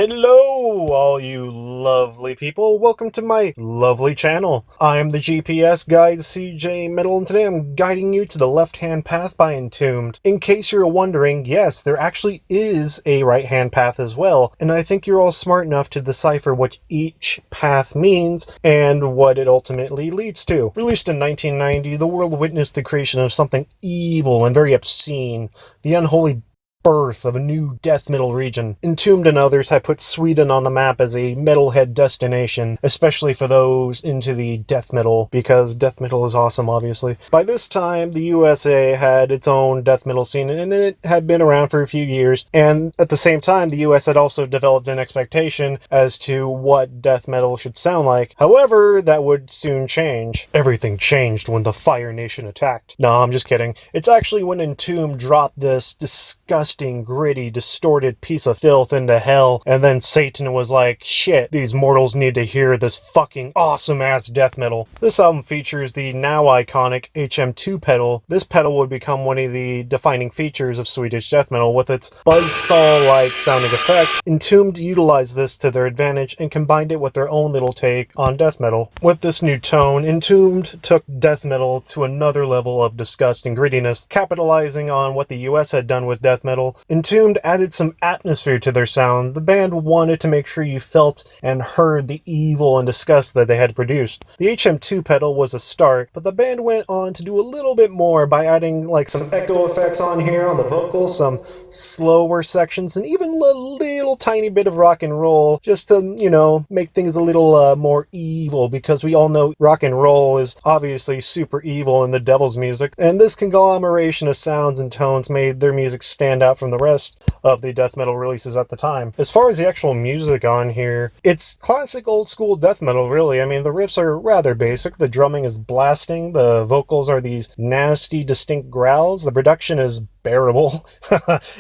Hello, all you lovely people. Welcome to my lovely channel. I'm the GPS guide CJ Metal, and today I'm guiding you to the left-hand path by Entombed. In case you're wondering, yes, there actually is a right-hand path as well, and I think you're all smart enough to decipher what each path means and what it ultimately leads to. Released in 1990, the world witnessed the creation of something evil and very obscene, the unholy birth of a new death metal region. Entombed and others had put Sweden on the map as a metalhead destination, especially for those into the death metal, because death metal is awesome, obviously. By this time, the USA had its own death metal scene, and it had been around for a few years, and at the same time, the US had also developed an expectation as to what death metal should sound like. However, that would soon change. Everything changed when the Fire Nation attacked. No, I'm just kidding. It's actually when Entombed dropped this disgusting, gritty, distorted piece of filth into hell, and then Satan was like, shit, these mortals need to hear this fucking awesome-ass death metal. This album features the now iconic HM2 pedal. This pedal would become one of the defining features of Swedish death metal with its buzzsaw-like sounding effect. Entombed utilized this to their advantage and combined it with their own little take on death metal. With this new tone, Entombed took death metal to another level of disgust and grittiness, capitalizing on what the US had done with death metal. Entombed added some atmosphere to their sound. The band wanted to make sure you felt and heard the evil and disgust that they had produced. The HM2 pedal was a start, but the band went on to do a little bit more by adding like some echo effects on here on the vocals, some slower sections, and even a little tiny bit of rock and roll, just to, you know, make things a little more evil, because we all know rock and roll is obviously super evil in the devil's music, and this conglomeration of sounds and tones made their music stand out from the rest of the death metal releases at the time. As far as the actual music on here, it's classic old school death metal, really. I mean, the riffs are rather basic, the drumming is blasting, the vocals are these nasty, distinct growls, the production is bearable,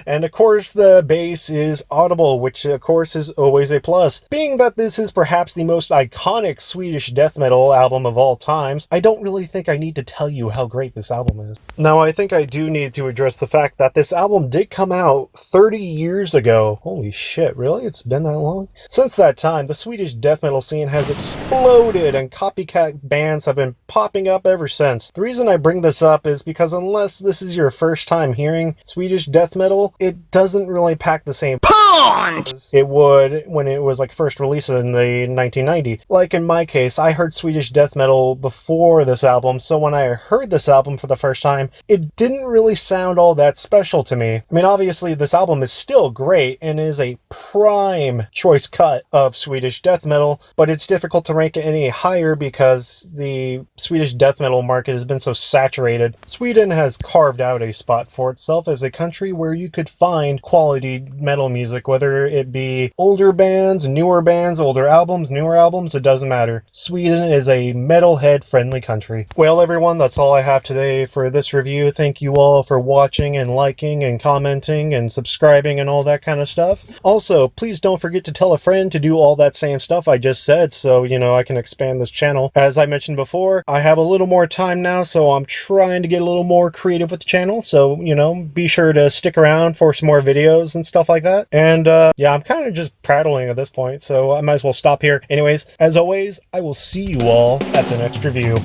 and of course the bass is audible, which of course is always a plus. Being that this is perhaps the most iconic Swedish death metal album of all times, I don't really think I need to tell you how great this album is. Now, I think I do need to address the fact that this album did come out 30 years ago. Holy shit, really? It's been that long? Since that time, the Swedish death metal scene has exploded, and copycat bands have been popping up ever since. The reason I bring this up is because unless this is your first time hearing Swedish death metal, it doesn't really pack the same punch it would when it was like first released in the 1990. Like in my case, I heard Swedish death metal before this album, so when I heard this album for the first time, it didn't really sound all that special to me. I mean, obviously this album is still great and is a prime choice cut of Swedish death metal, but it's difficult to rank it any higher because the Swedish death metal market has been so saturated. Sweden has carved out a spot for itself as a country where you could find quality metal music, whether it be older bands, newer bands, older albums, newer albums, it doesn't matter. Sweden is a metalhead friendly country. Well, everyone, that's all I have today for this review. Thank you all for watching and liking and commenting and subscribing and all that kind of stuff. Also, please don't forget to tell a friend to do all that same stuff I just said, so, you know, I can expand this channel. As I mentioned before, I have a little more time now, so I'm trying to get a little more creative with the channel, so, you know, be sure to stick around for some more videos and stuff like that. And yeah, I'm kind of just prattling at this point, so I might as well stop here. Anyways, as always, I will see you all at the next review.